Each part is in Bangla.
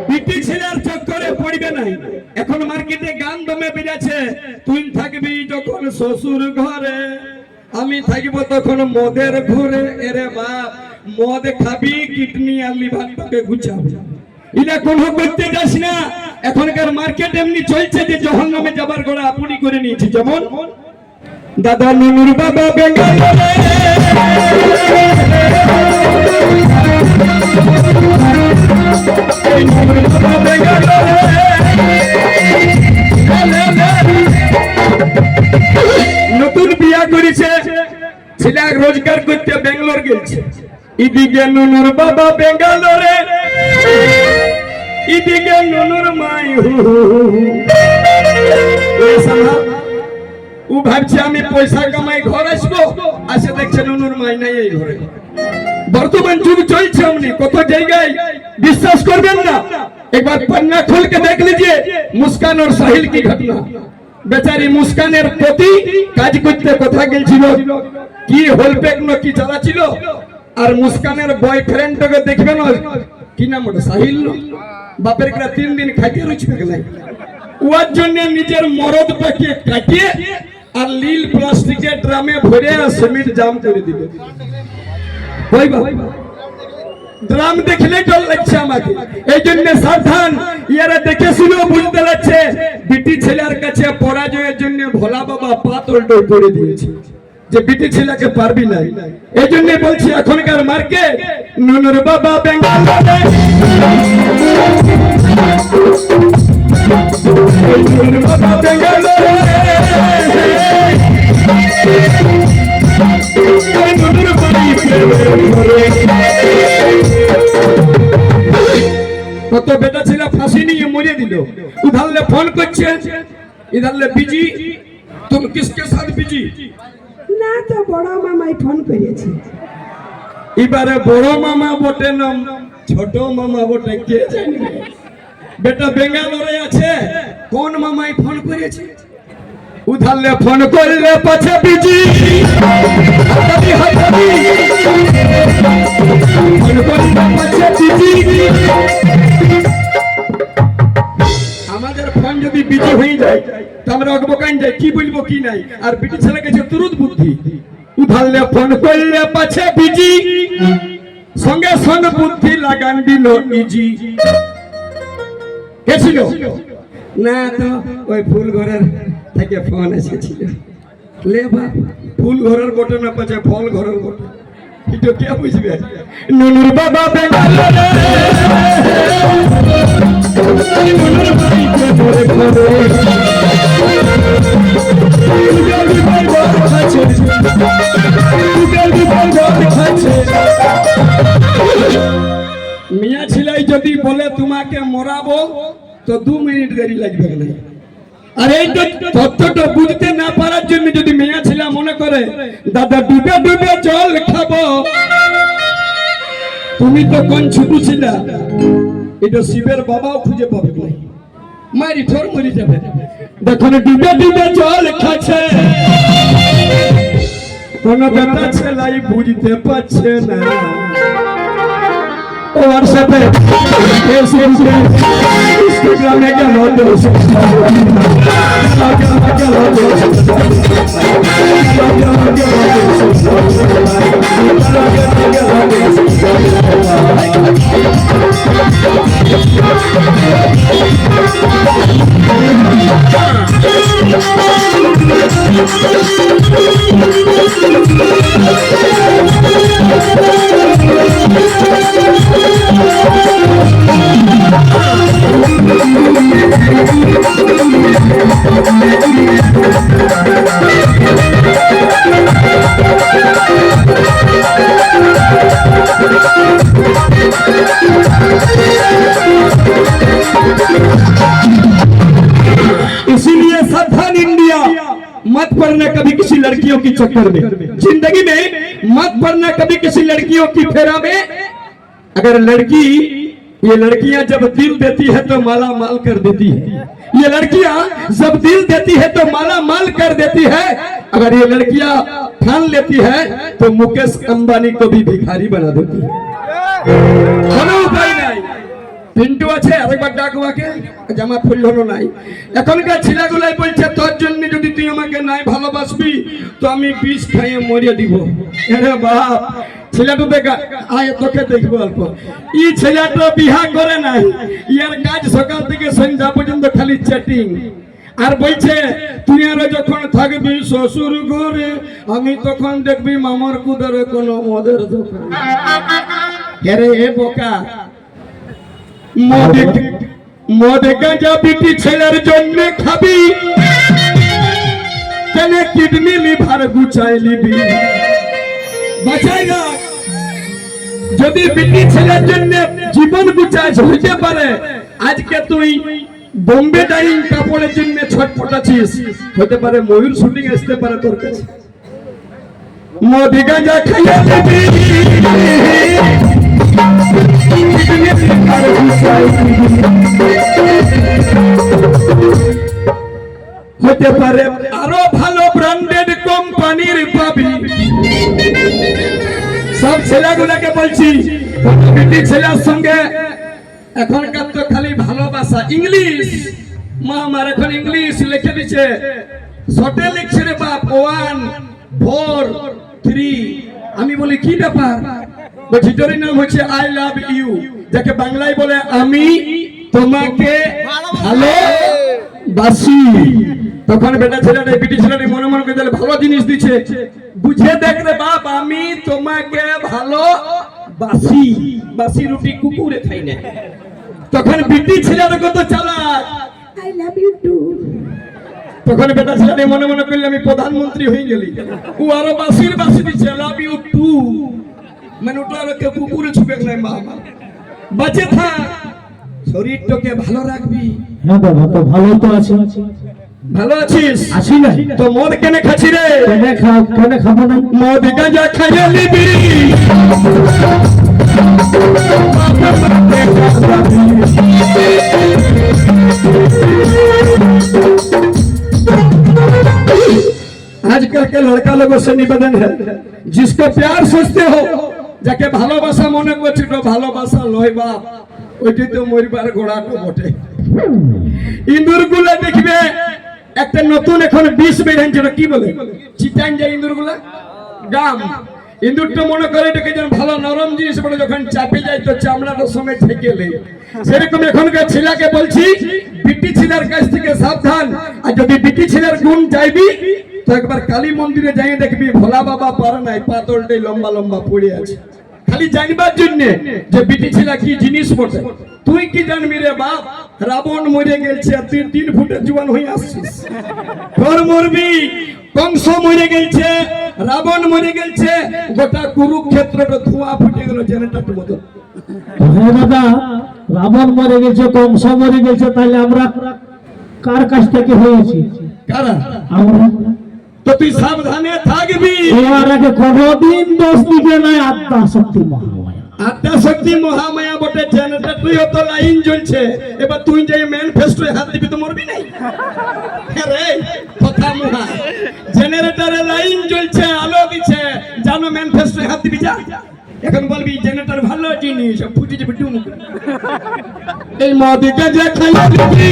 বিটি ছেলের চক্করে পড়বে নাই। এখন মার্কেটে গান দমে বেরিয়েছে, তুই থাকবি যখন শ্বশুর ঘরে, আমি থাকবো তখন মদের ঘরে। এরে বাপ, মদ খাবি, কিডনি আর লিভারটাকে গুছাবি, এটা কোনো করতে যাস না। এখনকার মার্কেট এমনি চলছে যে জাহান্নামে যাবার গোড়া আপনি করে নিয়েছি। যেমন দাদা নুনুর বাবা বেঙ্গালোরে, নতুন বিয়া করেছে, ছেলে রোজগার করতে বেঙ্গালোর গেছে। এদিকে নুনুর বাবা বেঙ্গালোরে, এদিকে নুনুর মাই ও ভাবছে আমি পয়সা কামাই ঘর আসবো, আসে দেখছে নুনুর মাই নাই এই ঘরে। বর্তমান যুগ চলছে অমনি, কত জায়গায় বিশ্বাস করবেন না। একবার पन्ना खोल के देख लीजिए मुस्कान और साहिल की घटना। बेचारी मुस्काনের প্রতি কাজ করতে কথা গেছিল, কি হোলপেক ন কি চালা ছিল। আর মুস্কানের বয়ফ্রেন্ডকে দেখবে না, কি নাম ওটা, সাহিল। বাপের কাছে 3 দিন খাইতে রুচবে গেলাই, ওর জন্য নিজের মরদটাকে কাটিয়ে আর লীল প্লাস্টিকের ড্রামে ভরে সিমেন্ট জাম করে দিবে। ভাই ভাই, ড্রাম দেখলে ডর লাগছে আমাকে, এই জন্য সাবধান। ইয়ারা দেখে শুনেও বুঝতে লাগছে বিটি ছেলের কাছে পরাজয়ের জন্য ভোলা বাবা পাতল ডই করে দিয়েছে, যে বিটি ছেলেকে পারবি না। এই জন্য বলছি এখনকার মার্কেট নুনুর বাবা বেঙ্গালোরে, নুনুর বাবা বেঙ্গালোরে, নুনুর বাড়ি কত বেটা ছেলে ফাঁসি নিয়ে মরে দিল। উধারলে ফোন করছে, ইধারলে বিজি। तुम किसके साथ बिजी? না তো বড় মামাই ফোন করেছে। এবারে বড় মামা বটে না ছোট মামা বটে কে জানে। বেটা বেঙ্গালোরে আছে, কোন মামাই ফোন করেছে? উধারলে ফোন করলে পাছে বিজি, হাতাবি হাতাবি ফোন করলে পাছে বিজি। আমাদের ফোন যদি বিজি হয়ে যায় তো আমরা অগবকান যাই, কি বলবো কি নাই। আর বিটি ছেলে গেছে তুরুত বুদ্ধি, উধারলে ফোন করলে পাছে বিজি, সঙ্গে সঙ্গে বুদ্ধি লাগান দিল ইজি। কে ছিল? না তো ওই ফুল ঘরের থেকে ফোন এসেছিল। লে বাপ, ফুল ঘরের বটে না পাছে ফল ঘরের বটে, এটা কে বুঝবে? নুনুর বাবা বেঙ্গালোরে, নুনুর বাড়িতে ঘরে ঘরে মিয়া ছিলাই যদি বলে তোমাকে মরাবো তো 2 মিনিট দেরি লাগবে না। আর এই তথ্যটা বুঝতে না পারার জন্য যদি মেয়া ছিলা মনে করে দাদা ডুবে ডুবে জল খাবো, তুমি তো কোন ছোট ছিলা, এটা শিবের বাবাও খুঁজে পাবে না, মারি ঠোর মরি যাবে। দেখুন ডুবে ডুবে জল খাচ্ছে, কোন বেটা ছেলাই বুঝতে পারছে না। ওর সাথে ফেসবুকে ইনস্টাগ্রামে গেল দোষ, इसीलिए सावधान इंडिया मत पड़ना कभी किसी लड़कियों की चक्कर में, जिंदगी में मत पड़ना कभी किसी लड़कियों की फेरा में। अगर लड़की, ये लड़कियां जब दिल देती है तो माला माल कर देती है, ये लड़कियां जब दिल देती है तो माला माल कर देती है। अगर ये लड़कियां ठान लेती है तो मुकेश अंबानी को भी भिखारी बना देती है। কোনো উপায় নাই। পিন্টু আছে আরেকবার ডাক ওকে, জামা ফুল হলো নাই। এখনকার ছেলেগুলাই বলছে তোর জন্য যদি তুই আমাকে নাই ভালোবাসবি তো আমি বিষ খাইয়ে মরিয়ে দিব। আরে বাপ, ছেলেটা দেখা আয় তোকে দেখবো অল্প। ই ছেলেটা বিহা করে নাই, ইয়ার কাজ সকাল থেকে সন্ধ্যা পর্যন্ত খালি চ্যাটিং। আর বলছে তুই আরো যখন থাকবি শ্বশুর ঘরে আমি তখন দেখবি মামার কুদারে কোনো মদের দোকান। আরে এ বোকা, মদ গাঁজা বিটি ছেলের জন্য খাবি, কেন কিডনি লিভার গুচাই লিবি? বাঁচাই না, যদি বিটি ছেলের জন্য জীবন গুচাই হইতে পারে আজকে তুই বোম্বে ডাইং কাপড়ের জন্য ছটফটাছিস, হতে পারে ময়ূর শুটিং আসতে পারে তোর কাছে। মদ গাঁজা খাইয়া লিবি, হতে পারে আরো ভালো ব্র্যান্ডেড কোম্পানির পাবি। সব ছেলেগুলোকে বলছি বিটি ছেলের সঙ্গে এখনকার তো খালি ভালোবাসা, ইংলিশ মা আমার এখন ইংলিশ লিখে দিচ্ছে, শর্টে লিখছে রে বাপ 1 4 3। আমি বলি কি ব্যাপার? বলছি তোর নাম হচ্ছে আই লাভ ইউ, যাকে বাংলায় বলে আমি তোমাকে ভালোবাসি। তখন বেটা ছেলেটা বিটি ছেলেটা মনে মনে করে দিলে ভালো জিনিস দিচ্ছে, বুঝে দেখ রে বাপ আমি তোমাকে ভালোবাসি, বাসি রুটি কুকুরে খাই না। তখন বিটি ছেলেটা কত চালাক, আই লাভ ইউ টু। তখন বেটা ছেলেটা মনে মনে করলে আমি প্রধানমন্ত্রী হয়ে গেলি। ও আরো বাসির বাসি দিচ্ছে লাভ ইউ টু, মানে ওটা আর কেউ কুকুরে ছুপে নাই। মা আমার বাঁচে থাক, শরীরটাকে ভালো রাখবি। হ্যাঁ বাবা, তো ভালো তো আছি। ভালো আছিস? আছি না তো মদ কেন খাচ্ছি রে? কেন খাবো না? মদ গাঁজা খাইয়ে নিবি, आजकल के लड़का लोगों से निवेदन है जिसको प्यार सोचते हो যাকে ভালোবাসা মনে করছিল ভালোবাসা লয় বাপ, ওইটি তো মরিবার ঘোড়া তো বটে। ইন্দুরগুলা দেখবে একটা নতুন এখন বিষ বেরিয়েছিল, কি বলে চিটান যায় ইন্দুরগুলা গাম। ইন্দুরটা মনে করে এটাকে যেন ভালো নরম জিনিস বলে, যখন চাপে যায় তো চামড়াটা সময় ঠেকে লে। সেরকম এখনকার ছেলেকে বলছি বিটি ছেলের কাছ থেকে সাবধান। আর যদি বিটি ছেলের গুণ চাইবি তো একবার কালী মন্দিরে যাই দেখবি ভোলা বাবা পারে নাই, পাতলটাই লম্বা লম্বা পড়ে আছে, খালি জানবার জন্য যে বিটি ছেলে কি জিনিস বটে। তুই কি জানবি রে বাপ? রাবণ মরে গেছে আর তুই 3 ফুটের জোয়ান হয়ে আসছিস। তোর মরবি, কংস মরে গেছে, রাবণ মরে গেছে, গোটা কুরুক্ষেত্রটা ধোঁয়া ফুটে গেল জেনারেটর মতো। হ্যাঁ দাদা, রাবণ মরে গেছে, কংস মরে গেছে, তাহলে আমরা কার কাছ থেকে হয়েছি? কারা? আমরা। তো তুই সাবধানে থাকবি। এর আগে কোনদিন দোষ দিকে নাই আত্মা শক্তি মহামায়া। আত্মা শক্তি মহামায়া বটে, জেনারেটর তুই তো লাইন জ্বলছে, এবার তুই যে ম্যানিফেস্টো হাত দিবি তো মরবি নাই। আরে কথা মুহা, জেনারেটরে লাইন জ্বলছে, আলো দিচ্ছে, জানো ম্যানিফেস্টো হাত দিবি যা। এখন বলবি জেনারেটর ভালো জিনিস, ফুটে যাবে ডুম। এই মদিকে যে খাইয়া দিবি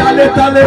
তালে তালে